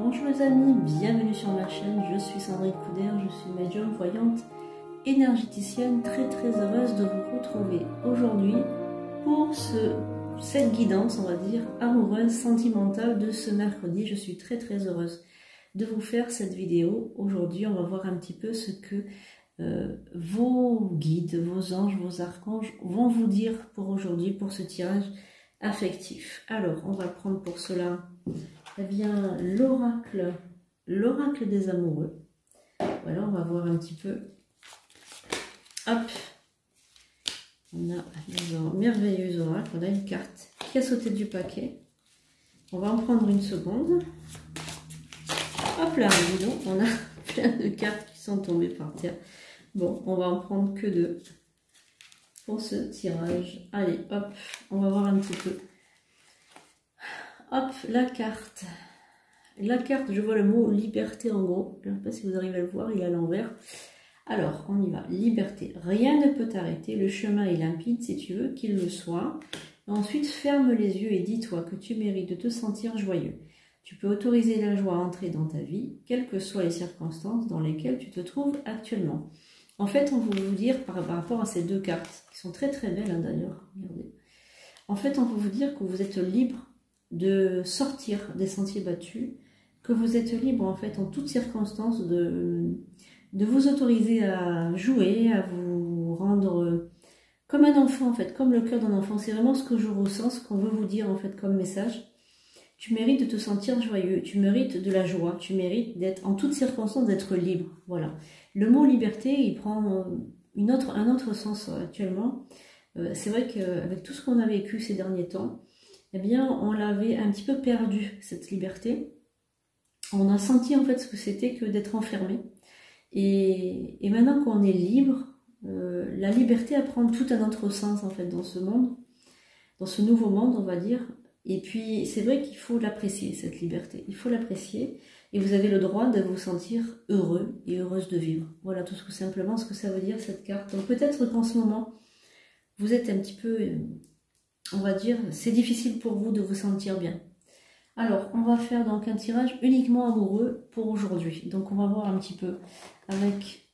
Bonjour les amis, bienvenue sur ma chaîne, je suis Sandrine Couder, je suis médium, voyante, énergéticienne, très heureuse de vous retrouver aujourd'hui pour cette guidance, on va dire, amoureuse, sentimentale de ce mercredi. Je suis très heureuse de vous faire cette vidéo. Aujourd'hui, on va voir un petit peu ce que vos guides, vos anges, vos archanges vont vous dire pour aujourd'hui, pour ce tirage affectif. Alors, on va prendre pour cela eh bien l'oracle des amoureux. Voilà, on va voir un petit peu. Hop, on a un merveilleux oracle, on a une carte qui a sauté du paquet. On va en prendre une seconde. Hop là, dis donc, on a plein de cartes qui sont tombées par terre. Bon, on va en prendre que deux pour ce tirage. Allez, hop, on va voir un petit peu. Hop, la carte. La carte, je vois le mot liberté en gros. Je ne sais pas si vous arrivez à le voir, il est à l'envers. Alors, on y va. Liberté. Rien ne peut t'arrêter. Le chemin est limpide, si tu veux qu'il le soit. Ensuite, ferme les yeux et dis-toi que tu mérites de te sentir joyeux. Tu peux autoriser la joie à entrer dans ta vie, quelles que soient les circonstances dans lesquelles tu te trouves actuellement. En fait, on va vous dire, par rapport à ces deux cartes, qui sont très belles hein, d'ailleurs, regardez. En fait, on va vous dire que vous êtes libre de sortir des sentiers battus, que vous êtes libre en fait en toutes circonstances de vous autoriser à jouer, à vous rendre comme un enfant en fait, comme le cœur d'un enfant. C'est vraiment ce que je ressens, ce qu'on veut vous dire en fait comme message. Tu mérites de te sentir joyeux, tu mérites de la joie, tu mérites d'être en toutes circonstances d'être libre. Voilà. Le mot liberté, il prend un autre sens actuellement. C'est vrai qu'avec tout ce qu'on a vécu ces derniers temps, eh bien, on l'avait un petit peu perdu, cette liberté. On a senti en fait ce que c'était que d'être enfermé. Et maintenant qu'on est libre, la liberté elle prend tout un autre sens en fait dans ce monde, dans ce nouveau monde on va dire. Et puis c'est vrai qu'il faut l'apprécier cette liberté, il faut l'apprécier. Et vous avez le droit de vous sentir heureux et heureuse de vivre. Voilà tout simplement ce que ça veut dire cette carte. Donc peut-être qu'en ce moment, vous êtes un petit peu... on va dire, c'est difficile pour vous de vous sentir bien. Alors, on va faire donc un tirage uniquement amoureux pour aujourd'hui. Donc, on va voir un petit peu avec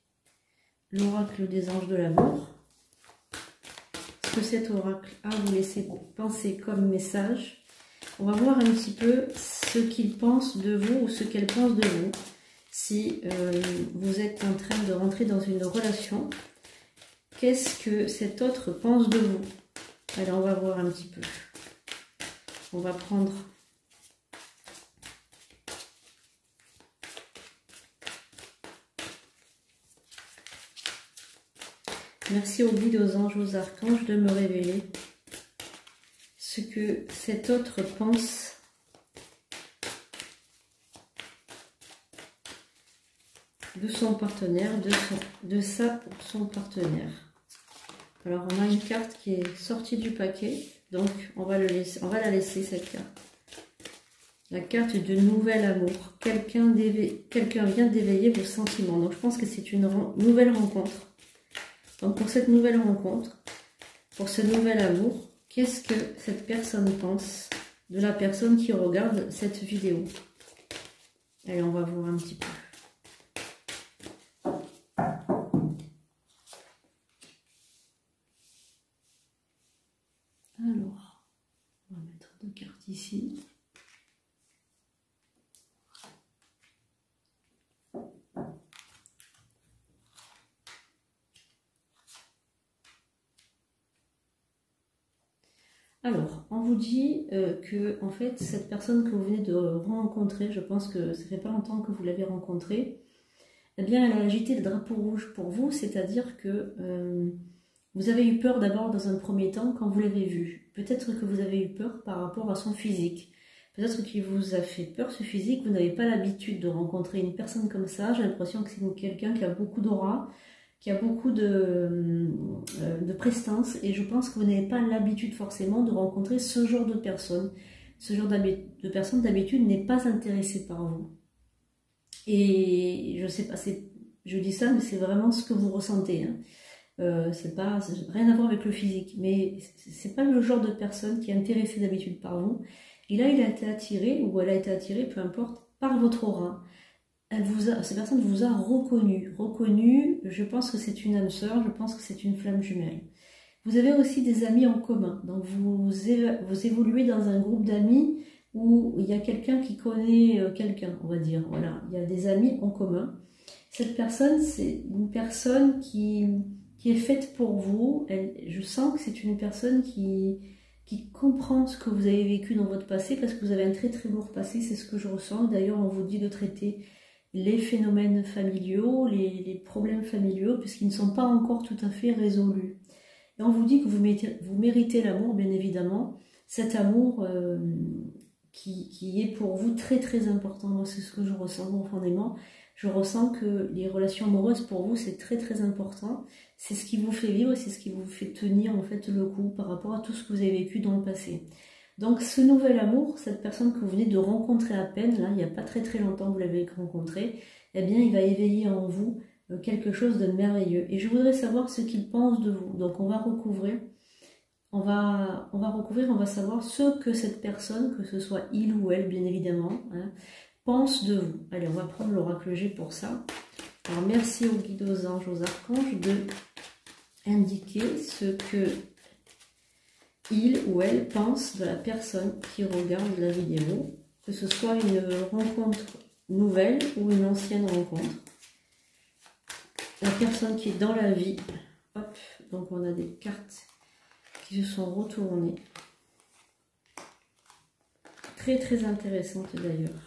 l'oracle des anges de l'amour. Ce que cet oracle a vous laisser penser comme message. On va voir un petit peu ce qu'il pense de vous ou ce qu'elle pense de vous. Si vous êtes en train de rentrer dans une relation, qu'est-ce que cet autre pense de vous? Alors, on va voir un petit peu. On va prendre... Merci aux guides, aux anges, aux archanges de me révéler ce que cet autre pense de son partenaire, de son partenaire. Alors, on a une carte qui est sortie du paquet, donc on va la laisser cette carte. La carte de nouvel amour. Quelqu'un vient d'éveiller vos sentiments. Donc, je pense que c'est une nouvelle rencontre. Donc, pour cette nouvelle rencontre, pour ce nouvel amour, qu'est-ce que cette personne pense de la personne qui regarde cette vidéo? Allez, on va voir un petit peu. Alors, on va mettre deux cartes ici. Alors, on vous dit que en fait, cette personne que vous venez de rencontrer, je pense que ça fait pas longtemps que vous l'avez rencontrée, eh bien, elle a agité le drapeau rouge pour vous, c'est-à-dire que vous avez eu peur d'abord dans un premier temps quand vous l'avez vue. Peut-être que vous avez eu peur par rapport à son physique. Peut-être qu'il vous a fait peur ce physique, vous n'avez pas l'habitude de rencontrer une personne comme ça. J'ai l'impression que c'est quelqu'un qui a beaucoup d'aura, qui a beaucoup de prestance, et je pense que vous n'avez pas l'habitude forcément de rencontrer ce genre de personne. Ce genre de personne d'habitude n'est pas intéressée par vous. Et je sais pas, je dis ça, mais c'est vraiment ce que vous ressentez. Hein. C'est pas rien à voir avec le physique, mais c'est pas le genre de personne qui est intéressée d'habitude par vous. Et là, il a été attiré, ou elle a été attirée, peu importe, par votre aura, cette personne vous a reconnu, je pense que c'est une âme sœur, je pense que c'est une flamme jumelle. Vous avez aussi des amis en commun, donc vous évoluez dans un groupe d'amis où il y a quelqu'un qui connaît quelqu'un, on va dire, voilà, il y a des amis en commun. Cette personne, c'est une personne qui est faite pour vous, je sens que c'est une personne qui comprend ce que vous avez vécu dans votre passé, parce que vous avez un très très lourd passé, c'est ce que je ressens. D'ailleurs, on vous dit de traiter les phénomènes familiaux, les problèmes familiaux, puisqu'ils ne sont pas encore tout à fait résolus. Et on vous dit que vous méritez l'amour, bien évidemment, cet amour qui est pour vous très très important. Moi, c'est ce que je ressens profondément. Je ressens que les relations amoureuses pour vous, c'est très très important. C'est ce qui vous fait vivre, c'est ce qui vous fait tenir en fait le coup par rapport à tout ce que vous avez vécu dans le passé. Donc ce nouvel amour, cette personne que vous venez de rencontrer à peine, là, il n'y a pas très très longtemps que vous l'avez rencontré, eh bien il va éveiller en vous quelque chose de merveilleux. Et je voudrais savoir ce qu'il pense de vous. Donc on va recouvrir, on va savoir ce que cette personne, que ce soit il ou elle bien évidemment, hein, pense de vous. Allez, on va prendre l'oracle G pour ça. Alors merci aux guides, aux anges, aux archanges de indiquer ce que il ou elle pense de la personne qui regarde la vidéo, que ce soit une rencontre nouvelle ou une ancienne rencontre. La personne qui est dans la vie, hop, donc on a des cartes qui se sont retournées. Très très intéressantes d'ailleurs.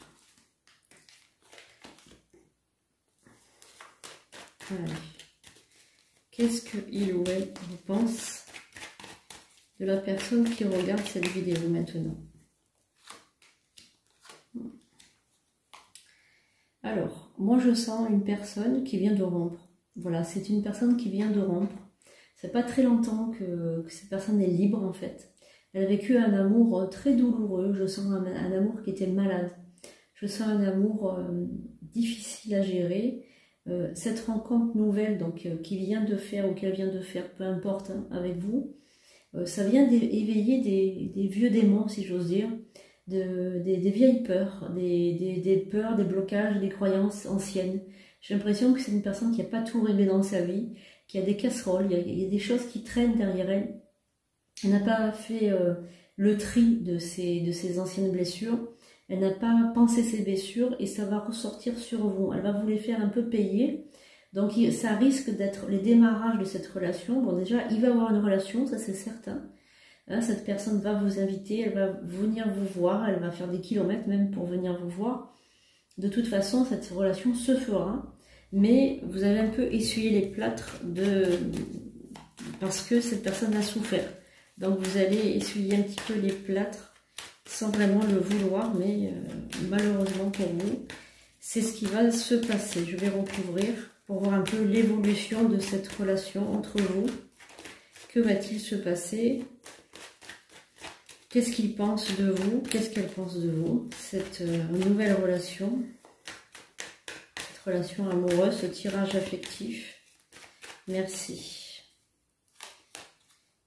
Allez. Qu'est-ce que il ou elle vous pense de la personne qui regarde cette vidéo maintenant? Alors, moi je sens une personne qui vient de rompre. Voilà, c'est une personne qui vient de rompre. C'est pas très longtemps que cette personne est libre en fait. Elle a vécu un amour très douloureux. Je sens un amour qui était malade. Je sens un amour difficile à gérer. Cette rencontre nouvelle donc qu'il vient de faire ou qu'elle vient de faire, peu importe, hein, avec vous, ça vient d'éveiller des vieux démons, si j'ose dire, des vieilles peurs, des peurs, des blocages, des croyances anciennes. J'ai l'impression que c'est une personne qui n'a pas tout réglé dans sa vie, qui a des casseroles, il y a des choses qui traînent derrière elle. Elle n'a pas fait le tri de ses anciennes blessures. Elle n'a pas pensé ses blessures et ça va ressortir sur vous. Elle va vous les faire un peu payer. Donc ça risque d'être les démarrages de cette relation. Bon déjà, il va y avoir une relation, ça c'est certain. Hein, cette personne va vous inviter, elle va venir vous voir, elle va faire des kilomètres même pour venir vous voir. De toute façon, cette relation se fera. Mais vous avez un peu essuyé les plâtres parce que cette personne a souffert. Donc vous allez essuyer un petit peu les plâtres sans vraiment le vouloir, mais malheureusement pour vous, c'est ce qui va se passer. Je vais recouvrir pour voir un peu l'évolution de cette relation entre vous. Que va-t-il se passer? Qu'est-ce qu'il pense de vous? Qu'est-ce qu'elle pense de vous? Cette nouvelle relation, cette relation amoureuse, ce tirage affectif. Merci.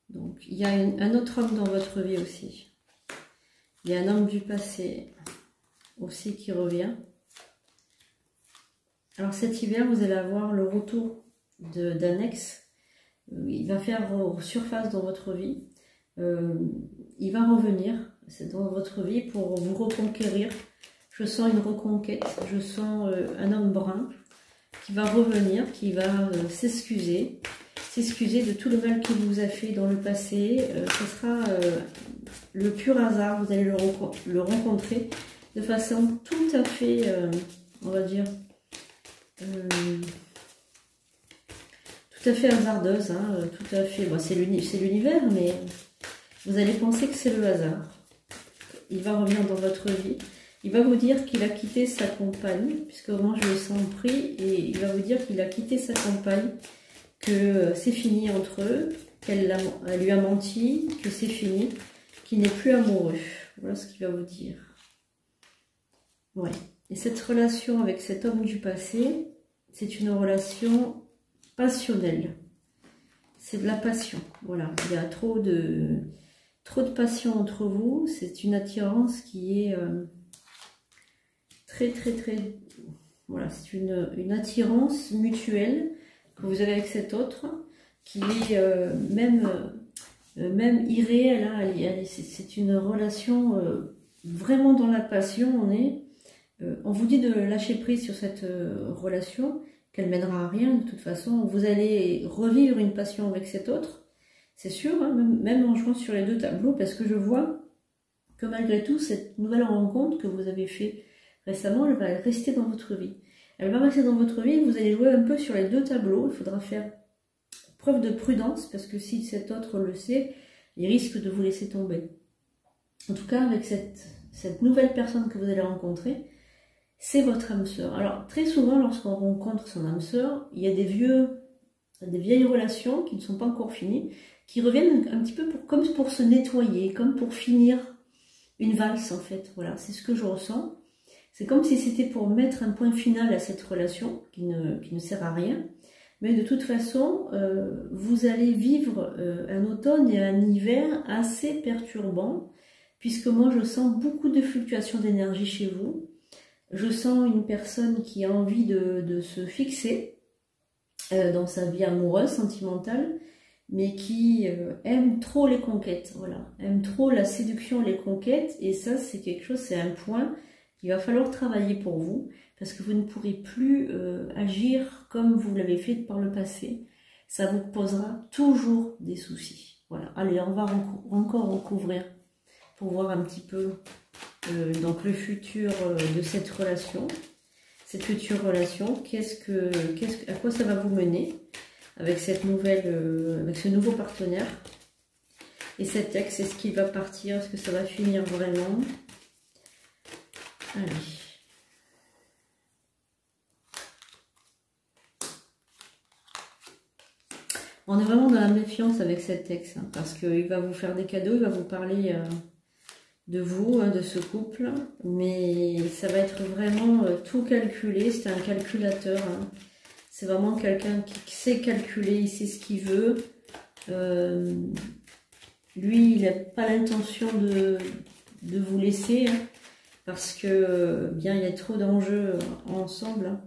Donc, il y a un autre homme dans votre vie aussi. Il y a un homme du passé aussi qui revient. Alors cet hiver, vous allez avoir le retour d'un ex. Il va faire surface dans votre vie. Il va revenir dans votre vie pour vous reconquérir. Je sens une reconquête. Je sens un homme brun qui va revenir, qui va s'excuser de tout le mal qu'il vous a fait dans le passé. Ce sera le pur hasard. Vous allez le rencontrer de façon tout à fait, on va dire, tout à fait hasardeuse, hein, tout à fait, bon, c'est l'univers, mais vous allez penser que c'est le hasard. Il va revenir dans votre vie, il va vous dire qu'il a quitté sa compagne, puisque moi je le sens pris, et il va vous dire qu'il a quitté sa compagne, que c'est fini entre eux, qu'elle lui a menti, que c'est fini, qu'il n'est plus amoureux. Voilà ce qu'il va vous dire. Ouais. Et cette relation avec cet homme du passé, c'est une relation passionnelle. C'est de la passion. Voilà. Il y a trop de passion entre vous. C'est une attirance qui est très, voilà, c'est une attirance mutuelle que vous avez avec cet autre, qui est même irréelle, hein. C'est une relation vraiment dans la passion. On vous dit de lâcher prise sur cette relation, qu'elle mènera à rien de toute façon. Vous allez revivre une passion avec cet autre, c'est sûr, hein, même en jouant sur les deux tableaux, parce que je vois que malgré tout, cette nouvelle rencontre que vous avez fait récemment, elle va rester dans votre vie. Elle va rester dans votre vie, vous allez jouer un peu sur les deux tableaux. Il faudra faire preuve de prudence, parce que si cet autre le sait, il risque de vous laisser tomber. En tout cas, avec cette nouvelle personne que vous allez rencontrer, c'est votre âme sœur. Alors, très souvent, lorsqu'on rencontre son âme sœur, il y a des vieilles relations qui ne sont pas encore finies, qui reviennent un petit peu comme pour se nettoyer, comme pour finir une valse, en fait. Voilà, c'est ce que je ressens. C'est comme si c'était pour mettre un point final à cette relation qui ne sert à rien. Mais de toute façon, vous allez vivre un automne et un hiver assez perturbants, puisque moi, je sens beaucoup de fluctuations d'énergie chez vous. Je sens une personne qui a envie de se fixer dans sa vie amoureuse, sentimentale, mais qui aime trop les conquêtes, voilà, aime trop la séduction, les conquêtes, et ça c'est quelque chose, c'est un point qu'il va falloir travailler pour vous, parce que vous ne pourrez plus agir comme vous l'avez fait par le passé, ça vous posera toujours des soucis. Voilà, allez, on va encore recouvrir pour voir un petit peu donc le futur de cette relation, à quoi ça va vous mener avec cette avec ce nouveau partenaire. Et cet ex, est-ce qu'il va partir? Est-ce que ça va finir vraiment? Allez. On est vraiment dans la méfiance avec cet ex, hein, parce qu'il va vous faire des cadeaux, il va vous parler de vous, hein, de ce couple, mais ça va être vraiment tout calculé. C'est un calculateur, hein. C'est vraiment quelqu'un qui sait calculer, il sait ce qu'il veut. Lui, il n'a pas l'intention de vous laisser, hein, parce que bien il y a trop d'enjeux ensemble, hein.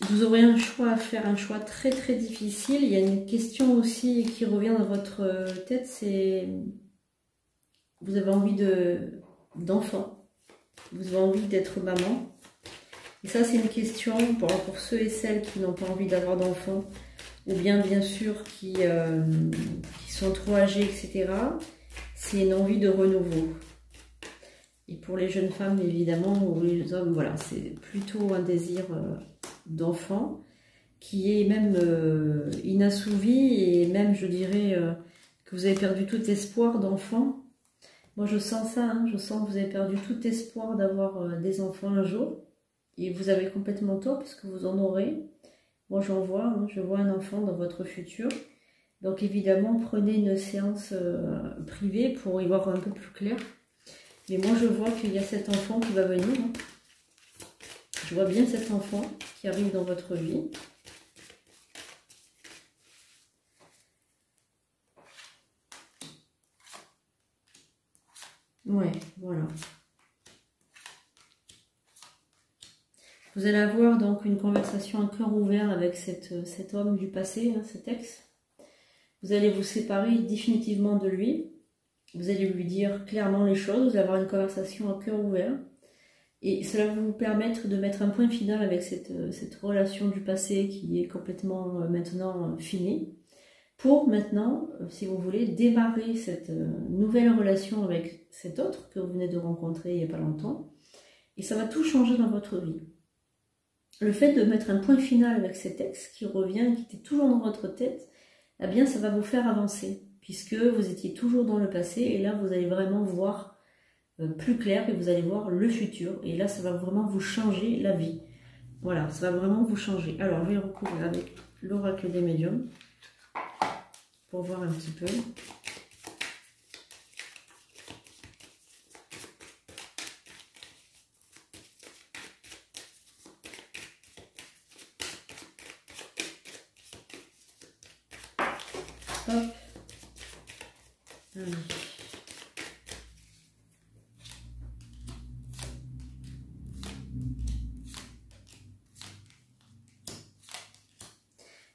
Vous aurez un choix à faire, un choix très difficile. Il y a une question aussi qui revient dans votre tête, c'est vous avez envie d'enfant, vous avez envie d'être maman. Et ça, c'est une question pour ceux et celles qui n'ont pas envie d'avoir d'enfants, ou bien sûr qui sont trop âgés, etc. C'est une envie de renouveau. Et pour les jeunes femmes, évidemment, ou les hommes, voilà, c'est plutôt un désir d'enfant qui est même inassouvi, et même, je dirais, que vous avez perdu tout espoir d'enfant. Moi, je sens ça, hein, je sens que vous avez perdu tout espoir d'avoir des enfants un jour. Et vous avez complètement tort, puisque vous en aurez. Moi, j'en vois, hein, je vois un enfant dans votre futur. Donc, évidemment, prenez une séance privée pour y voir un peu plus clair. Mais moi, je vois qu'il y a cet enfant qui va venir, hein. Je vois bien cet enfant qui arrive dans votre vie. Ouais, voilà. Vous allez avoir donc une conversation à cœur ouvert avec cet homme du passé, hein, cet ex. Vous allez vous séparer définitivement de lui. Vous allez lui dire clairement les choses. Vous allez avoir une conversation à cœur ouvert. Et cela va vous permettre de mettre un point final avec cette relation du passé qui est complètement maintenant finie. Pour maintenant, si vous voulez, démarrer cette nouvelle relation avec cet autre que vous venez de rencontrer il n'y a pas longtemps. Et ça va tout changer dans votre vie. Le fait de mettre un point final avec cet ex qui revient, qui était toujours dans votre tête, eh bien ça va vous faire avancer, puisque vous étiez toujours dans le passé, et là vous allez vraiment voir plus clair, et vous allez voir le futur, et là ça va vraiment vous changer la vie. Voilà, ça va vraiment vous changer. Alors je vais recouvrir avec l'oracle des médiums, pour voir un petit peu. Hop. Allez.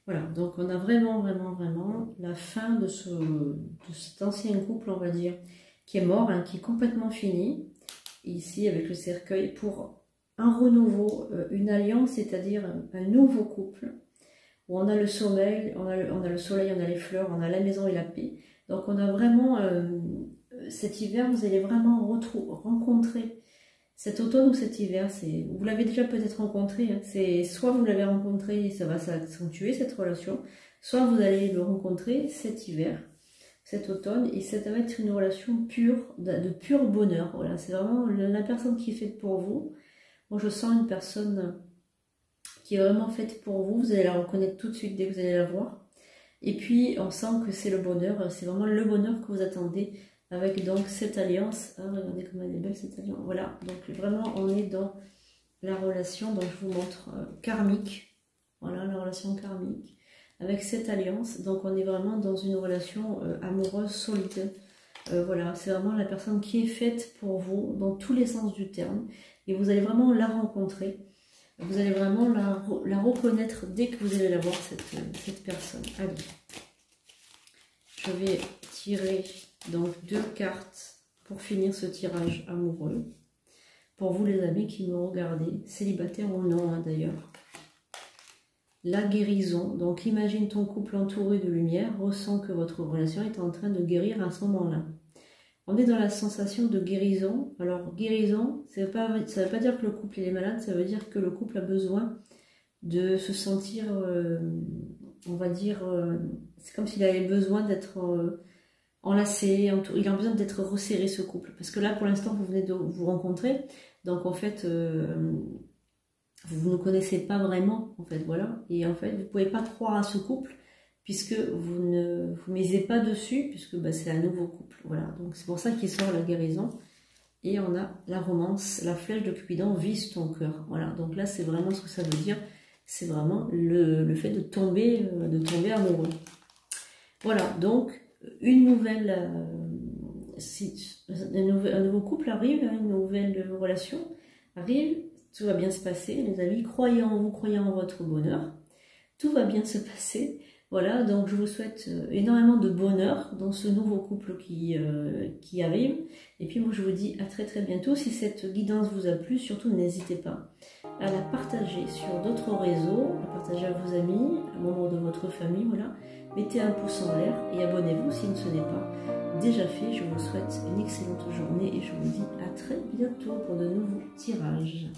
Voilà, donc on a vraiment la fin de cet ancien couple, on va dire, qui est mort, hein, qui est complètement fini, ici avec le cercueil, pour un renouveau, une alliance, c'est-à-dire un nouveau couple, où on a le sommeil, on a le soleil, on a les fleurs, on a la maison et la paix. Donc on a vraiment, cet hiver, vous allez vraiment rencontrer, cet automne ou cet hiver, vous l'avez déjà peut-être rencontré, hein, c'est soit vous l'avez rencontré et ça va s'accentuer cette relation, soit vous allez le rencontrer cet hiver, cet automne, et ça va être une relation pure, de pur bonheur. Voilà, c'est vraiment la personne qui est faite pour vous. Moi je sens une personne qui est vraiment faite pour vous, vous allez la reconnaître tout de suite dès que vous allez la voir. Et puis on sent que c'est le bonheur, c'est vraiment le bonheur que vous attendez avec donc cette alliance. Ah, regardez comme elle est belle cette alliance. Voilà, donc vraiment on est dans la relation, donc je vous montre karmique. Voilà, la relation karmique avec cette alliance. Donc on est vraiment dans une relation amoureuse solide. Voilà, c'est vraiment la personne qui est faite pour vous dans tous les sens du terme. Et vous allez vraiment la rencontrer. Vous allez vraiment la reconnaître dès que vous allez la voir, cette personne. Allez, je vais tirer donc 2 cartes pour finir ce tirage amoureux. Pour vous les amis qui me regardez, célibataire ou non hein, d'ailleurs. La guérison, donc imagine ton couple entouré de lumière, ressent que votre relation est en train de guérir à ce moment-là. On est dans la sensation de guérison. Alors guérison, ça veut pas dire que le couple est malade, ça veut dire que le couple a besoin de se sentir, on va dire, c'est comme s'il avait besoin d'être enlacé, il a besoin d'être resserré ce couple. Parce que là pour l'instant vous venez de vous rencontrer, donc en fait vous ne connaissez pas vraiment, en fait, voilà. Et en fait vous ne pouvez pas croire à ce couple, puisque vous ne vous misez pas dessus, puisque bah, c'est un nouveau couple. Voilà, donc c'est pour ça qu'il sort la guérison. Et on a la romance, la flèche de Cupidon vise ton cœur. Voilà, donc là c'est vraiment ce que ça veut dire. C'est vraiment le fait de tomber amoureux. Voilà, donc une nouvelle, un nouveau couple arrive, une nouvelle relation arrive. Tout va bien se passer, les amis. Croyez en vous, croyez en votre bonheur. Tout va bien se passer. Voilà, donc je vous souhaite énormément de bonheur dans ce nouveau couple qui arrive. Et puis moi je vous dis à très bientôt. Si cette guidance vous a plu, surtout n'hésitez pas à la partager sur d'autres réseaux, à partager à vos amis, à membres de votre famille, voilà. Mettez un pouce en l'air et abonnez-vous si ce n'est pas déjà fait. Je vous souhaite une excellente journée et je vous dis à très bientôt pour de nouveaux tirages.